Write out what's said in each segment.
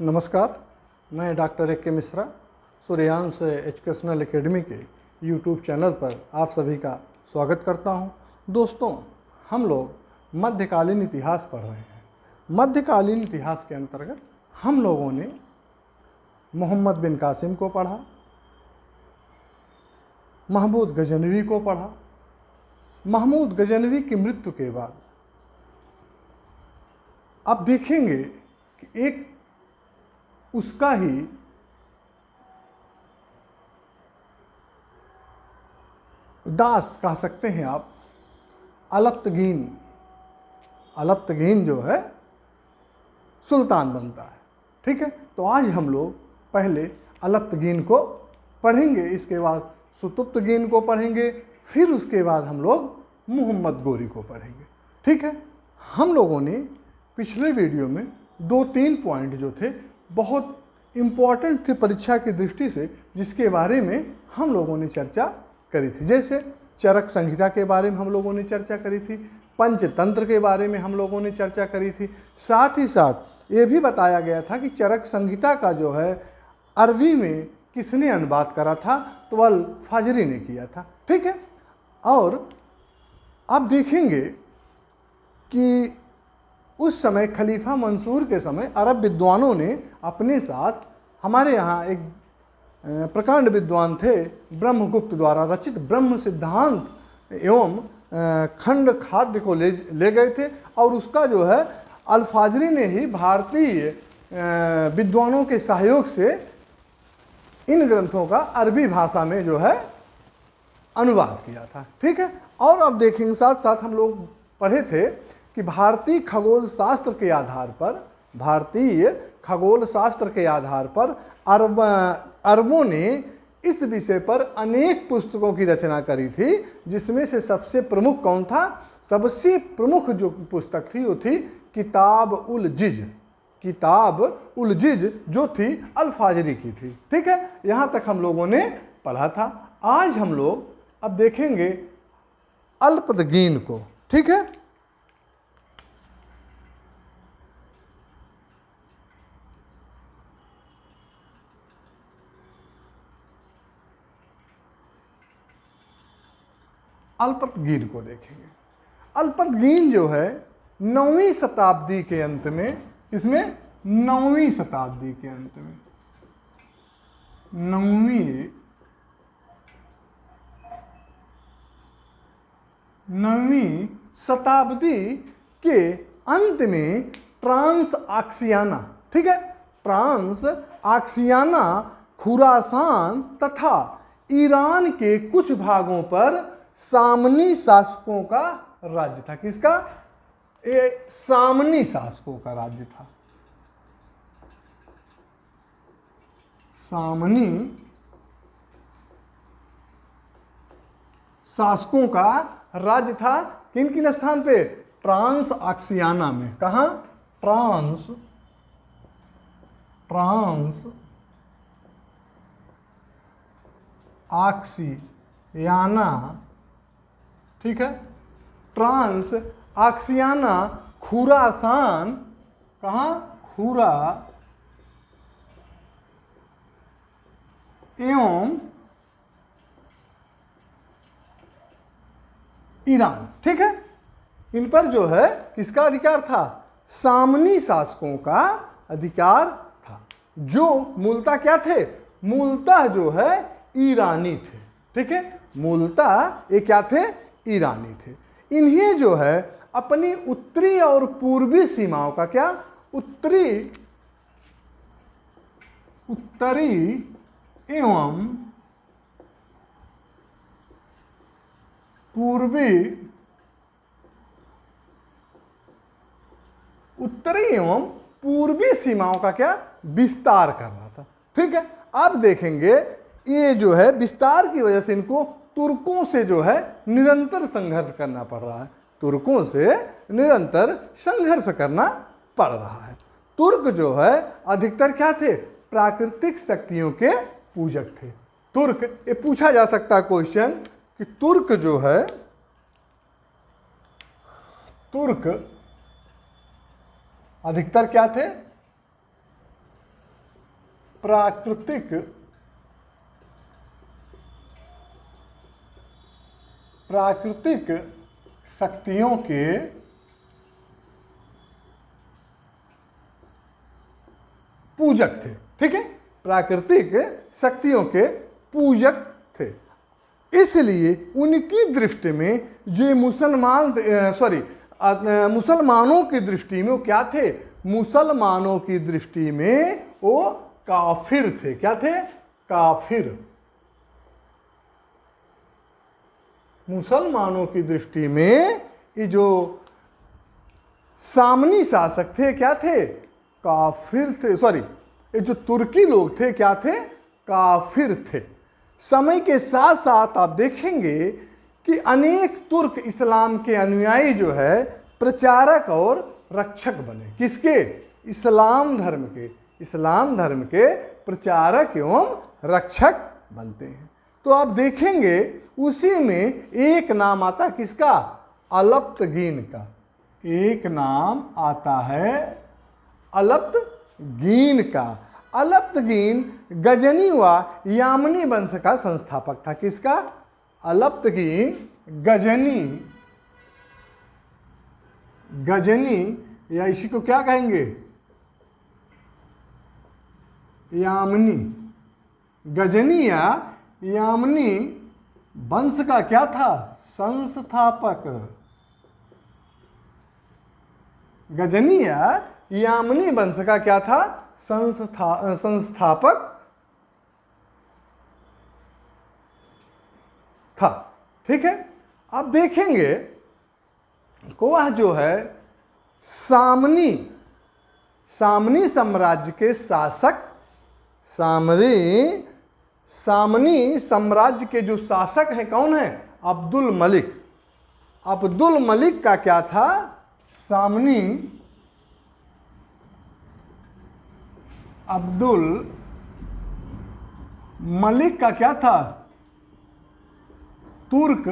नमस्कार, मैं doctor A K. Mishra Suryansh educational academy के यूट्यूब चैनल पर आप सभी का स्वागत करता हूं। दोस्तों, हम लोग मध्यकालीन इतिहास पढ़ रहे हैं। मध्यकालीन इतिहास के अंतर्गत हम लोगों ने मोहम्मद बिन कासिम को पढ़ा, महमूद गजनवी को पढ़ा। महमूद गजनवी की मृत्यु के बाद आप देखेंगे कि एक उसका ही दास कह सकते हैं आप, अलप्तगीन जो है सुल्तान बनता है। ठीक है, तो आज हम लोग पहले अलप्तगीन को पढ़ेंगे, इसके बाद सुतुप्तगीन को पढ़ेंगे, फिर उसके बाद हम लोग मोहम्मद गोरी को पढ़ेंगे। ठीक है, हम लोगों ने पिछले वीडियो में 2-3 पॉइंट जो थे बहुत इम्पॉर्टेंट थे परीक्षा की दृष्टि से, जिसके बारे में हम लोगों ने चर्चा करी थी। जैसे चरक संहिता के बारे में हम लोगों ने चर्चा करी थी, पंचतंत्र के बारे में हम लोगों ने चर्चा करी थी। साथ ही साथ ये भी बताया गया था कि चरक संहिता का जो है अरबी में किसने अनुवाद करा था, तो अल फाजरी ने किया था। ठीक है, और आप देखेंगे कि उस समय खलीफा मंसूर के समय अरब विद्वानों ने अपने साथ, हमारे यहाँ एक प्रकांड विद्वान थे ब्रह्मगुप्त द्वारा रचित ब्रह्म सिद्धांत एवं खंड खाद्य को ले गए थे, और उसका जो है अल-फाजरी ने ही भारतीय विद्वानों के सहयोग से इन ग्रंथों का अरबी भाषा में जो है अनुवाद किया था। ठीक है, और अब देखेंगे साथ साथ हम लोग पढ़े थे कि भारतीय खगोल शास्त्र के आधार पर अरबों ने इस विषय पर अनेक पुस्तकों की रचना करी थी, जिसमें से सबसे प्रमुख कौन था? सबसे प्रमुख जो पुस्तक थी वो थी किताब उल जिज जो थी अल-फाजरी की थी। ठीक है, यहाँ तक हम लोगों ने पढ़ा था। आज हम लोग अब देखेंगे अल्पतगीन को। ठीक है, अल्पतगीन को देखेंगे। अल्पतगीन जो है 9वीं शताब्दी के अंत में, इसमें 9वीं शताब्दी के अंत में, 9वीं शताब्दी के अंत में ट्रांस आक्सियाना, ठीक है, ट्रांस आक्सियाना खुरासान तथा ईरान के कुछ भागों पर सामनी शासकों का राज्य था। किसका? सामनी शासकों का राज्य था। सामनी शासकों का राज्य था। किन किन स्थान पे? ट्रांस आक्सियाना में। कहा? ट्रांस आक्सियाना। ठीक है, ट्रांस आक्सियाना खुरासान, कहाँ? खुरा एवं ईरान। ठीक है, इन पर जो है किसका अधिकार था? सामनी शासकों का अधिकार था, जो मूलतः क्या थे? मूलतः जो है ईरानी थे। ठीक है, मूलतः ये क्या थे? ईरानी थे। इन्हें जो है अपनी उत्तरी और पूर्वी सीमाओं का क्या? उत्तरी एवं पूर्वी, उत्तरी एवं पूर्वी सीमाओं का क्या? विस्तार कर रहा था। ठीक है, अब देखेंगे ये जो है विस्तार की वजह से इनको तुर्कों से जो है निरंतर संघर्ष करना पड़ रहा है। तुर्कों से निरंतर संघर्ष करना पड़ रहा है। तुर्क जो है अधिकतर क्या थे? प्राकृतिक शक्तियों के पूजक थे। तुर्क, ये पूछा जा सकता है क्वेश्चन कि तुर्क जो है, तुर्क अधिकतर क्या थे? प्राकृतिक शक्तियों के पूजक थे। ठीक है, प्राकृतिक शक्तियों के पूजक थे। इसलिए उनकी दृष्टि में जो मुसलमानों की दृष्टि में वो क्या थे? मुसलमानों की दृष्टि में वो काफिर थे। क्या थे? काफिर। मुसलमानों की दृष्टि में ये जो सामनी शासक थे क्या थे? काफिर थे। ये जो तुर्की लोग थे क्या थे? काफिर थे। समय के साथ साथ आप देखेंगे कि अनेक तुर्क इस्लाम के अनुयायी जो है प्रचारक और रक्षक बने। किसके? इस्लाम धर्म के। इस्लाम धर्म के प्रचारक एवं रक्षक बनते हैं। तो आप देखेंगे उसी में एक नाम आता किसका? अलप्तगीन का। एक नाम आता है अलप्तगीन का। अलप्तगीन गजनी व यामनी वंश का संस्थापक था। किसका? अलप्तगीन गजनी या इसी को क्या कहेंगे? यामनी। गजनी या यामनी वंश का क्या था? संस्थापक। गजनी या यामनी वंश का क्या था? संस्थापक था। ठीक है, अब देखेंगे को वह जो है सामनी साम्राज्य के शासक, सामनी साम्राज्य के जो शासक हैं कौन है? अब्दुल मलिक। अब्दुल मलिक का क्या था? सामनी अब्दुल मलिक का क्या था? तुर्क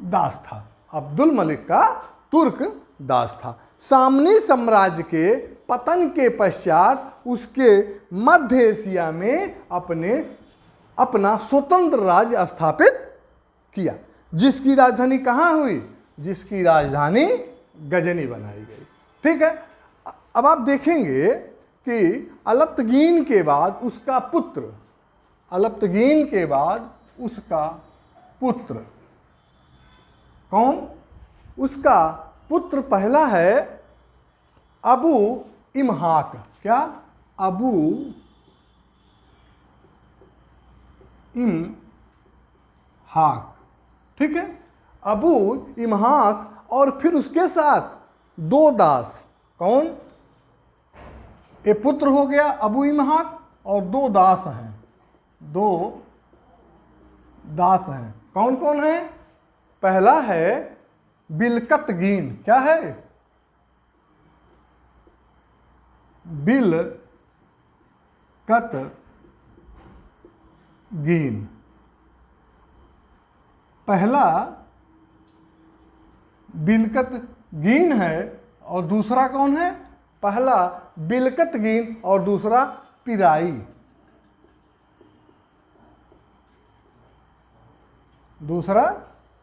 दास था। अब्दुल मलिक का तुर्क दास था। सामनी साम्राज्य के पतन के पश्चात उसके मध्य एशिया में अपना स्वतंत्र राज्य स्थापित किया, जिसकी राजधानी कहाँ हुई? जिसकी राजधानी गजनी बनाई गई। ठीक है, अब आप देखेंगे कि अलप्तगीन के बाद उसका पुत्र, अलप्तगीन के बाद उसका पुत्र कौन? उसका पुत्र पहला है अबू इमहाक। क्या? अबू इमहाक। ठीक है, अबू इमहाक और फिर उसके साथ दो दास। कौन? ये पुत्र हो गया अबू इमहाक और दो दास हैं। दो दास हैं। कौन कौन है? पहला है बिलकतगीन। क्या है? बिलकतगीन। पहला बिलकतगीन है और दूसरा कौन है? पहला बिलकतगीन और दूसरा पिराई। दूसरा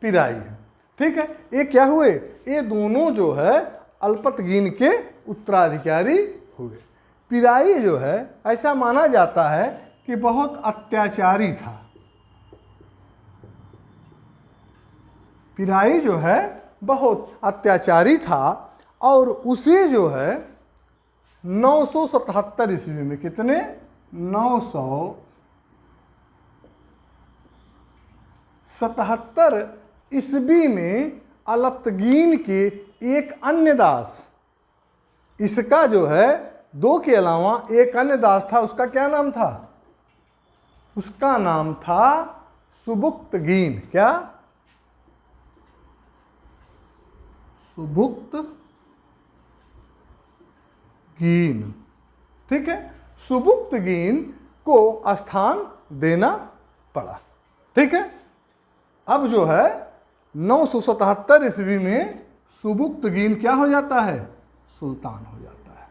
पिराई है। ठीक है, ये क्या हुए? ये दोनों जो है अल्पतगीन के उत्तराधिकारी हुए। पिराई जो है ऐसा माना जाता है कि बहुत अत्याचारी था। पिराई जो है बहुत अत्याचारी था और उसे जो है 977 ईस्वी में, कितने? 977 ईस्वी में अलप्तगीन के एक अन्य दास, इसका जो है दो के अलावा एक अन्य दास था, उसका क्या नाम था? उसका नाम था सुबुक्तगीन। क्या? सुबुक्तगीन। ठीक है, सुबुक्तगीन को स्थान देना पड़ा। ठीक है, अब जो है 977 ईस्वी में सुबुक्तगीन क्या हो जाता है? सुल्तान हो जाता है।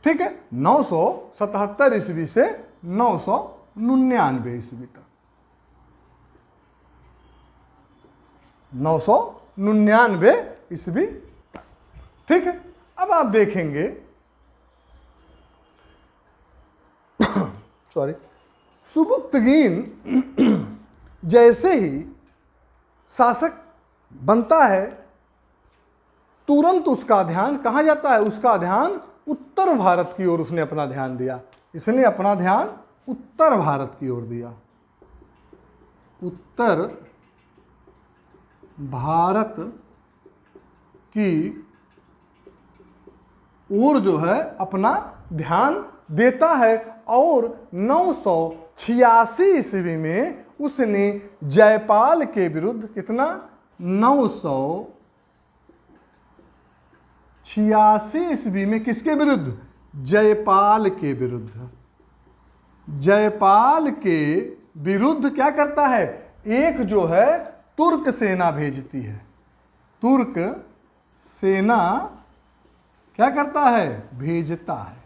ठीक है, 977 ईस्वी से 999 ईस्वी तक, 999 ईस्वी तक। ठीक है, अब आप देखेंगे सॉरी, सुबुक्तगीन जैसे ही शासक बनता है तुरंत उसका ध्यान कहाँ जाता है, उसका ध्यान उत्तर भारत की ओर उसने अपना ध्यान दिया। इसने अपना ध्यान उत्तर भारत की ओर दिया, उत्तर भारत की ओर जो है अपना ध्यान देता है। और 986 ईस्वी में उसने जयपाल के विरुद्ध कितना, 986 ईस्वी में किसके विरुद्ध, जयपाल के विरुद्ध, जयपाल के विरुद्ध क्या करता है, एक जो है तुर्क सेना भेजती है। तुर्क सेना क्या करता है, भेजता है।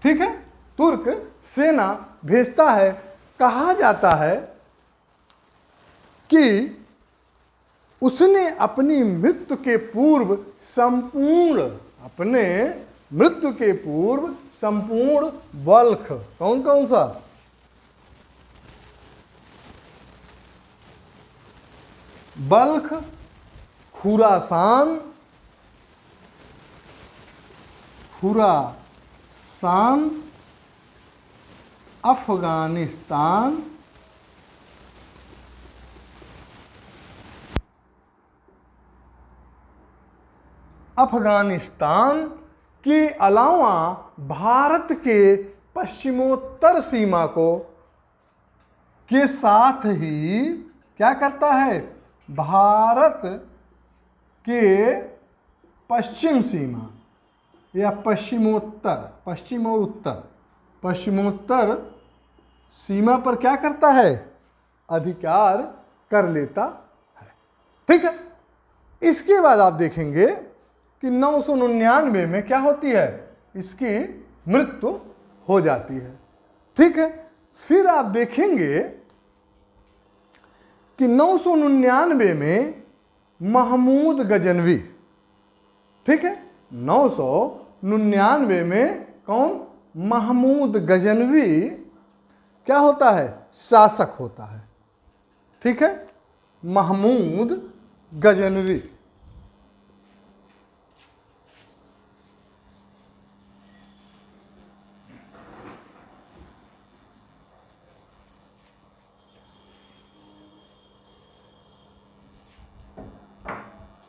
ठीक है, तुर्क सेना भेजता है। कहा जाता है कि उसने अपनी मृत्यु के पूर्व संपूर्ण, अपने मृत्यु के पूर्व संपूर्ण बल्ख, कौन कौन सा, बल्ख, खुरासान, खुरासान, अफगानिस्तान, अफगानिस्तान के अलावा भारत के पश्चिमोत्तर सीमा को के साथ ही क्या करता है, भारत के पश्चिम सीमा या पश्चिमोत्तर, पश्चिम और उत्तर, पश्चिमोत्तर सीमा पर क्या करता है, अधिकार कर लेता है। ठीक है, इसके बाद आप देखेंगे कि 999 में क्या होती है, इसकी मृत्यु हो जाती है। ठीक है, फिर आप देखेंगे कि 999 में महमूद गजनवी, ठीक है, 999 में कौन, महमूद गजनवी क्या होता है, शासक होता है। ठीक है, महमूद गजनवी।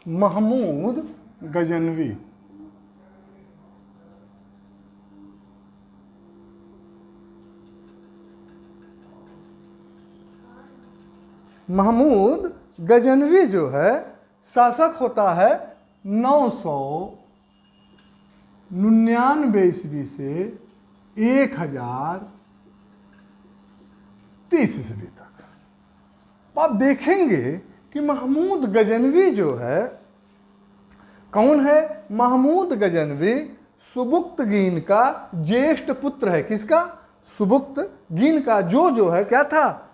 महमूद गजनवी महमूद गजनवी जो है शासक होता है 999 ईस्वी से 1030 ईस्वी तक। आप देखेंगे कि महमूद गजनवी जो है कौन है, महमूद गजनवी सुबुक्तगीन का ज्येष्ठ पुत्र है। किसका, सुबुक्तगीन का। जो है क्या था,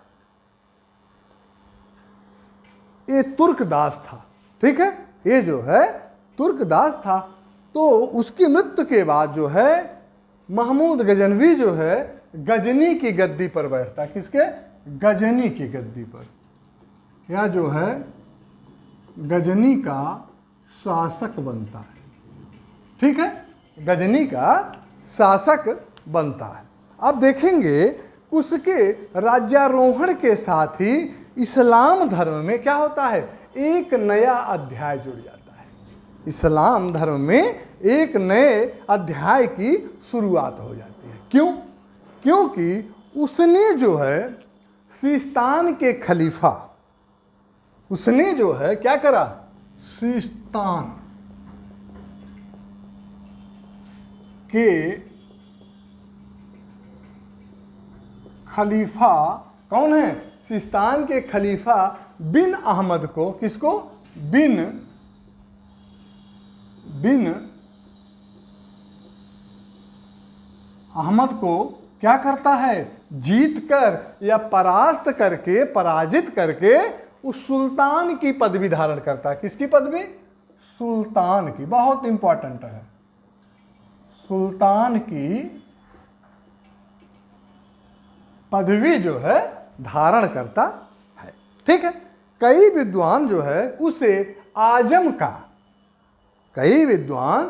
ये तुर्कदास था। ठीक है, ये जो है तुर्कदास था। तो उसकी मृत्यु के बाद जो है महमूद गजनवी जो है गजनी की गद्दी पर बैठता है। किसके, गजनी की गद्दी पर, या जो है गजनी का शासक बनता है। ठीक है, गजनी का शासक बनता है। अब देखेंगे उसके राज्यारोहण के साथ ही इस्लाम धर्म में क्या होता है, एक नया अध्याय जुड़ जाता है। इस्लाम धर्म में एक नए अध्याय की शुरुआत हो जाती है। क्यों, क्योंकि उसने जो है सिस्तान के खलीफा, उसने जो है क्या करा, सिस्तान के खलीफा, कौन है, सिस्तान के खलीफा बिन अहमद को, किसको, बिन अहमद को क्या करता है, जीत कर या परास्त करके, पराजित करके उस सुल्तान की पदवी धारण करता है। किसकी पदवी? सुल्तान की। बहुत इंपॉर्टेंट है, सुल्तान की पदवी जो है धारण करता है। ठीक है। कई विद्वान जो है उसे आजम का, कई विद्वान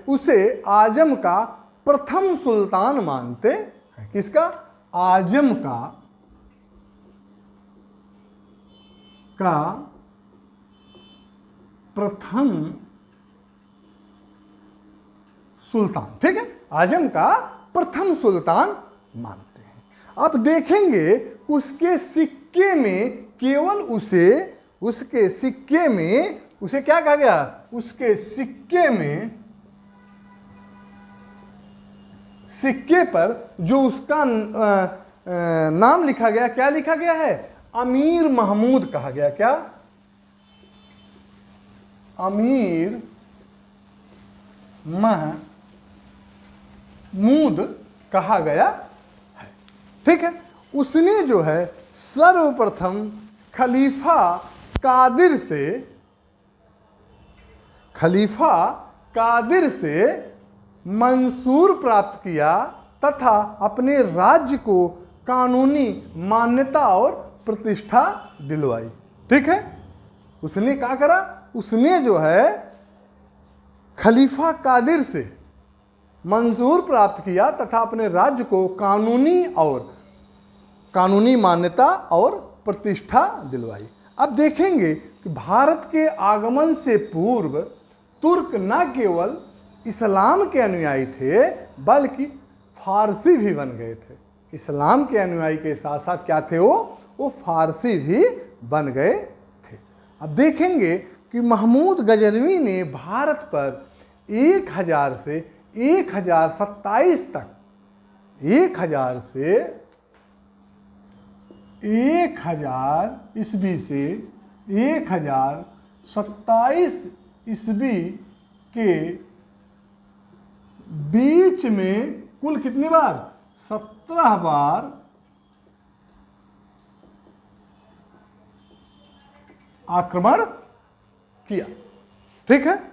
उसे आजम का प्रथम सुल्तान मानते हैं। किसका? आजम का प्रथम सुल्तान। ठीक है, आजम का प्रथम सुल्तान मानते हैं। आप देखेंगे उसके सिक्के में केवल उसके सिक्के में उसे क्या कहा गया? उसके सिक्के पर जो उसका नाम लिखा गया, क्या लिखा गया है? अमीर महमूद कहा गया। क्या? अमीर महमूद कहा गया है। ठीक है। उसने जो है सर्वप्रथम खलीफा कादिर से मंसूर प्राप्त किया तथा अपने राज्य को कानूनी मान्यता और प्रतिष्ठा दिलवाई। ठीक है। उसने क्या करा? उसने जो है खलीफा कादिर से मंसूर प्राप्त किया तथा अपने राज्य को कानूनी मान्यता और प्रतिष्ठा दिलवाई। अब देखेंगे कि भारत के आगमन से पूर्व तुर्क न केवल इस्लाम के अनुयायी थे बल्कि फारसी भी बन गए थे। इस्लाम के अनुयायी के साथ साथ क्या थे? वो फारसी भी बन गए थे। अब देखेंगे कि महमूद गजनवी ने भारत पर 1000 से 1027 तक 1000 ईस्वी से 1027 ईस्वी के बीच में कुल कितनी बार? 17 बार आक्रमण किया। ठीक है।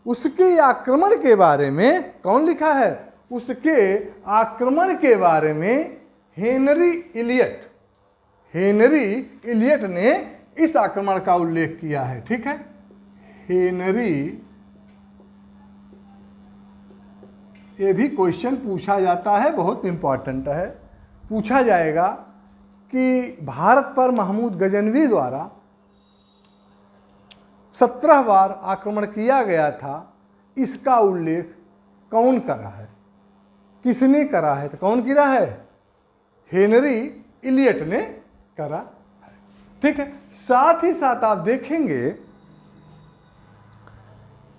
उसके आक्रमण के बारे में कौन लिखा है? उसके आक्रमण के बारे में हेनरी इलियट ने इस आक्रमण का उल्लेख किया है। ठीक है। हेनरी, ये भी क्वेश्चन पूछा जाता है, बहुत इंपॉर्टेंट है। पूछा जाएगा कि भारत पर महमूद गजनवी द्वारा 17 बार आक्रमण किया गया था, इसका उल्लेख कौन करा है? किसने करा है? तो कौन किया है? हेनरी इलियट ने करा है। ठीक है। साथ ही साथ आप देखेंगे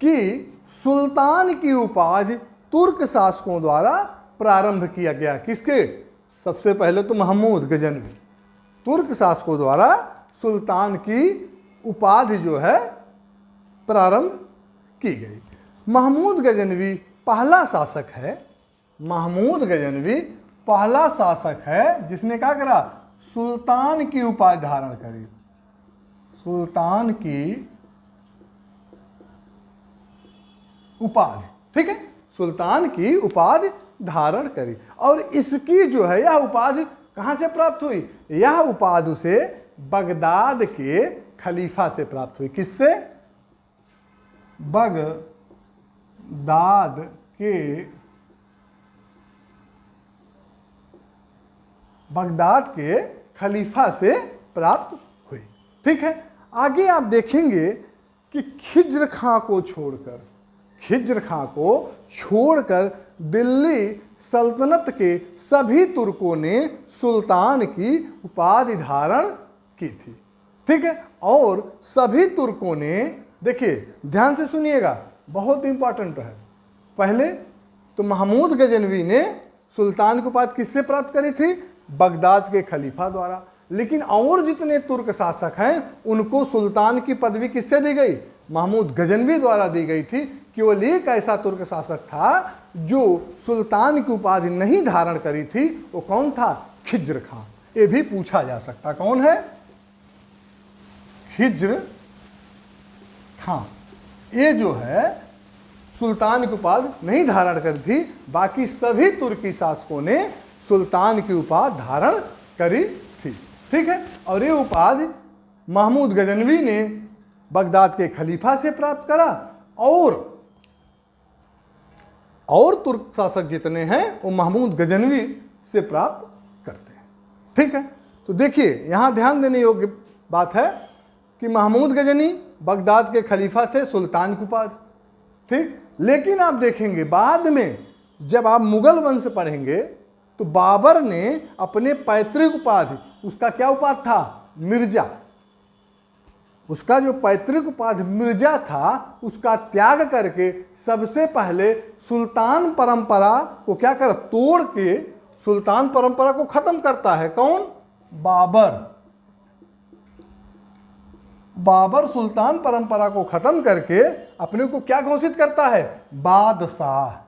कि सुल्तान की उपाधि तुर्क शासकों द्वारा प्रारंभ किया गया। किसके? सबसे पहले तो महमूद गजनवी। तुर्क शासकों द्वारा सुल्तान की उपाधि जो है प्रारंभ की गई। महमूद गजनवी पहला शासक है। महमूद गजनवी पहला शासक है जिसने क्या करा? सुल्तान की उपाधि धारण करी। सुल्तान की उपाधि। ठीक है। सुल्तान की उपाधि धारण करी। और इसकी जो है यह उपाधि कहां से प्राप्त हुई? यह उपाधि उसे बगदाद के खलीफा से प्राप्त हुई। किससे? बगदाद के खलीफा से प्राप्त हुई। ठीक है। आगे आप देखेंगे कि खिज्र खां को छोड़कर दिल्ली सल्तनत के सभी तुर्कों ने सुल्तान की उपाधि धारण की थी। ठीक है। और सभी तुर्कों ने, देखिए ध्यान से सुनिएगा, बहुत इंपॉर्टेंट है। पहले तो महमूद गजनवी ने सुल्तान की उपाधि किससे प्राप्त करी थी? बगदाद के खलीफा द्वारा। लेकिन और जितने तुर्क शासक हैं उनको सुल्तान की पदवी किससे दी गई? महमूद गजनवी द्वारा दी गई थी। केवल एक ऐसा तुर्क शासक था जो सुल्तान की उपाधि नहीं धारण करी थी, वो कौन था? खिज्र खान। ये भी पूछा जा सकता, कौन है? खिज्र खान। ये जो है सुल्तान की उपाधि नहीं धारण करी थी, बाकी सभी तुर्की शासकों ने सुल्तान की उपाधि धारण करी थी। ठीक है, और ये उपाधि महमूद गजनवी ने बगदाद के खलीफा से प्राप्त करा, और तुर्क शासक जितने हैं वो महमूद गजनवी से प्राप्त करते हैं। ठीक है, तो देखिए यहाँ ध्यान देने योग्य बात है कि महमूद गजनी बगदाद के खलीफा से सुल्तान की उपाधि, ठीक। लेकिन आप देखेंगे बाद में जब आप मुगल वंश पढ़ेंगे तो बाबर ने अपने पैतृक उपाधि, उसका क्या उपाधि था? मिर्जा। उसका जो पैतृक उपाधि मिर्जा था उसका त्याग करके सबसे पहले सुल्तान परंपरा को क्या कर, तोड़ के सुल्तान परंपरा को खत्म करता है। कौन? बाबर। बाबर सुल्तान परंपरा को खत्म करके अपने को क्या घोषित करता है? बादशाह।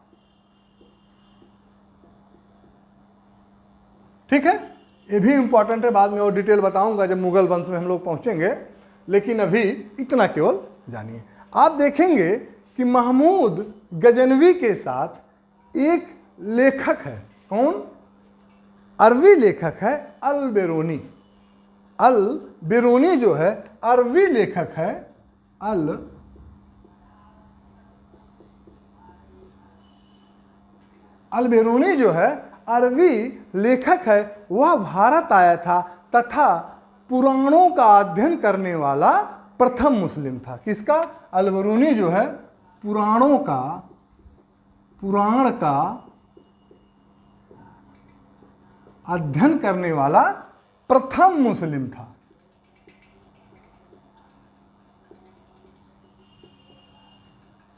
ठीक है, ये भी इंपॉर्टेंट है, बाद में और डिटेल बताऊंगा जब मुगल वंश में हम लोग पहुंचेंगे, लेकिन अभी इतना केवल जानिए। आप देखेंगे कि महमूद गजनवी के साथ एक लेखक है। कौन? अरबी लेखक है अल बेरूनी। अल बेरूनी जो है अरबी लेखक है। अल बेरूनी जो है अरबी लेखक है, वह भारत आया था तथा पुराणों का अध्ययन करने वाला प्रथम मुस्लिम था। किसका? अल बेरूनी जो है पुराण का अध्ययन करने वाला प्रथम मुस्लिम था।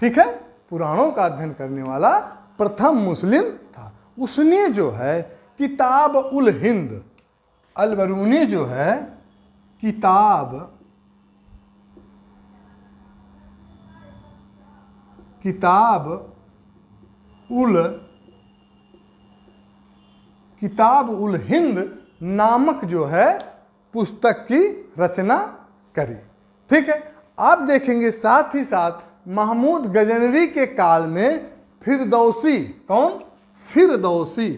ठीक है, पुराणों का अध्ययन करने वाला प्रथम मुस्लिम था। उसने जो है किताब उल हिंद, अल बेरूनी जो है किताब उल हिंद नामक जो है पुस्तक की रचना करी। ठीक है, आप देखेंगे साथ ही साथ महमूद गजनवी के काल में फिरदौसी, कौन? फिरदौसी।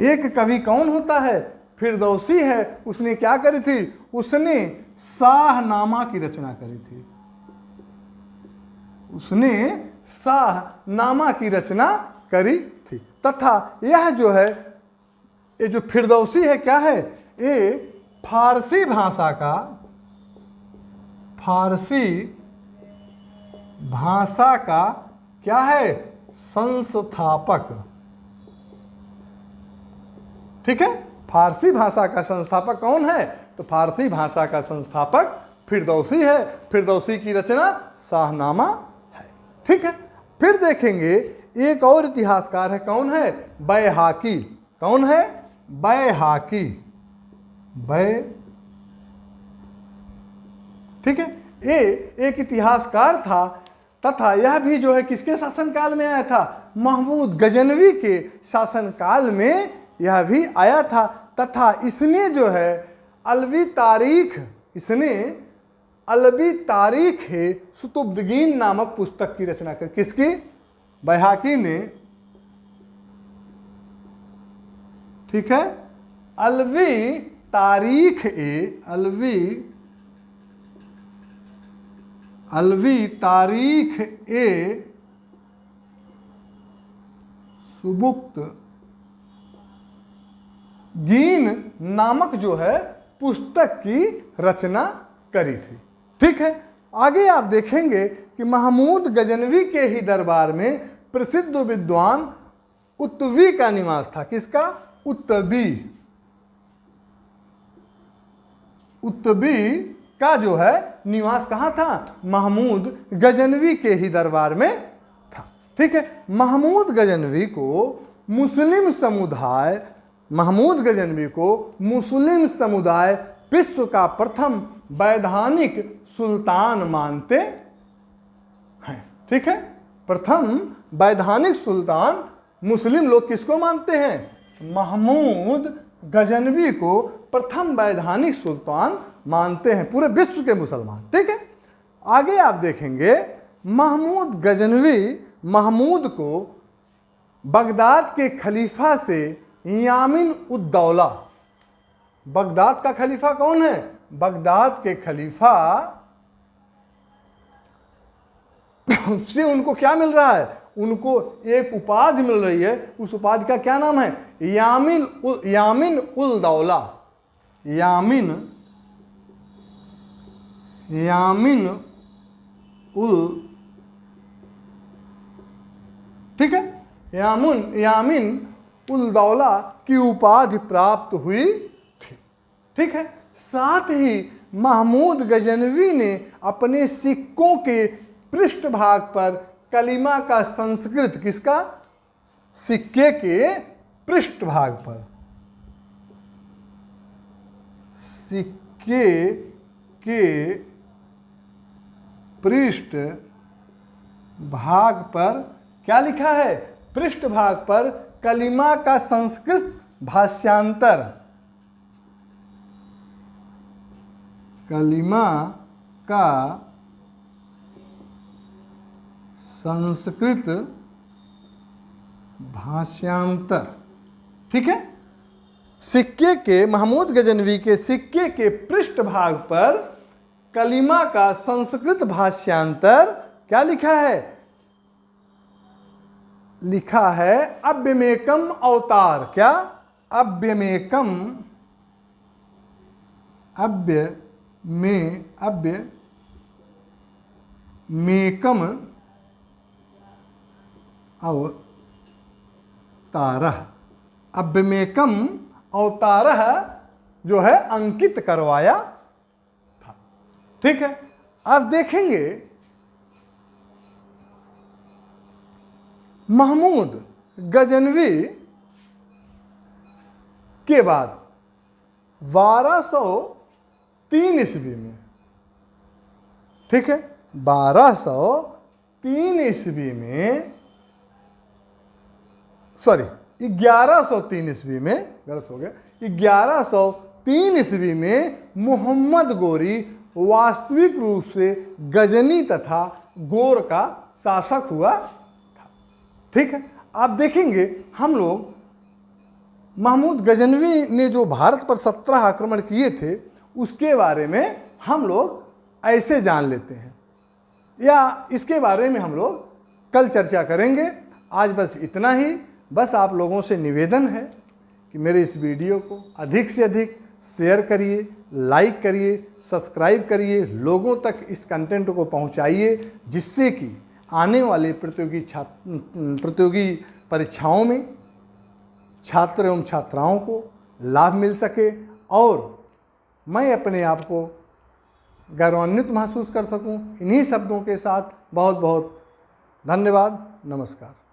एक कवि कौन होता है? फिरदौसी है। उसने क्या करी थी? उसने शाहनामा की रचना करी थी। उसने शाहनामा की रचना करी थी। तथा यह जो है, ये जो फिरदौसी है क्या है? ये फारसी भाषा का क्या है? संस्थापक। ठीक है, फारसी भाषा का संस्थापक कौन है? तो फारसी भाषा का संस्थापक फिरदौसी है। फिरदौसी की रचना शाहनामा है। ठीक है, फिर देखेंगे एक और इतिहासकार है। कौन है? बैहाकी। कौन है? बैहाकी। ठीक है, ये एक इतिहासकार था तथा यह भी जो है किसके शासनकाल में आया था? महमूद गजनवी के शासनकाल में यह भी आया था। तथा इसने जो है अलवी तारीख है सुतुब्दगीन नामक पुस्तक की रचना कर। किसकी? बैहाकी ने। ठीक है, अलवी तारीख ए सुबुक्त गीन नामक जो है पुस्तक की रचना करी थी। ठीक है, आगे आप देखेंगे कि महमूद गजनवी के ही दरबार में प्रसिद्ध विद्वान उत्तवी का निवास था। किसका? उत्तवी का जो है निवास कहाँ था? महमूद गजनवी के ही दरबार में था। ठीक है, महमूद गजनवी को मुस्लिम समुदाय महमूद गजनवी को मुस्लिम समुदाय विश्व का प्रथम वैधानिक सुल्तान मानते हैं। ठीक है, प्रथम वैधानिक सुल्तान मुस्लिम लोग किसको मानते हैं? महमूद गजनवी को प्रथम वैधानिक सुल्तान मानते हैं, पूरे विश्व के मुसलमान। ठीक है, आगे आप देखेंगे महमूद गजनवी महमूद को बगदाद के खलीफा से यामिन उद्दौला, बगदाद का खलीफा कौन है? बगदाद के खलीफा से उनको क्या मिल रहा है? उनको एक उपाधि मिल रही है। उस उपाधि का क्या नाम है? यामिन उल दौला, यामिन उल, ठीक है, यामिन उल दौला की उपाधि प्राप्त हुई थी। ठीक है, साथ ही महमूद गजनवी ने अपने सिक्कों के पृष्ठभाग पर कलिमा का संस्कृत, किसका? सिक्के के पृष्ठभाग पर, सिक्के के पृष्ठ भाग पर क्या लिखा है? पृष्ठभाग पर कलिमा का संस्कृत भाष्यांतर, कलिमा का संस्कृत भाष्यांतर। ठीक है, सिक्के के, महमूद गजनवी के सिक्के के पृष्ठभाग पर कलिमा का संस्कृत भाष्यांतर क्या लिखा है? लिखा है अव्यमेकम अवतार। क्या? अव्यमेकम, अव्यमेकम अवतारः, अव्यमेकम अवतारः जो है अंकित करवाया था। ठीक है, अब देखेंगे महमूद गजनवी के बाद 1203 ईस्वी में, ठीक है, 1203 ईस्वी में, सॉरी 1103 ईस्वी में, गलत हो गया, 1103 ईस्वी में मोहम्मद गोरी वास्तविक रूप से गजनी तथा गोर का शासक हुआ था। ठीक है, आप देखेंगे हम लोग महमूद गजनवी ने जो भारत पर 17 आक्रमण किए थे उसके बारे में हम लोग ऐसे जान लेते हैं, या इसके बारे में हम लोग कल चर्चा करेंगे। आज बस इतना ही। बस आप लोगों से निवेदन है कि मेरे इस वीडियो को अधिक से अधिक शेयर करिए, लाइक करिए, सब्सक्राइब करिए, लोगों तक इस कंटेंट को पहुंचाइए, जिससे कि आने वाले प्रतियोगी परीक्षाओं में छात्र एवं छात्राओं को लाभ मिल सके और मैं अपने आप को गौरवान्वित महसूस कर सकूं। इन्हीं शब्दों के साथ बहुत बहुत धन्यवाद। नमस्कार।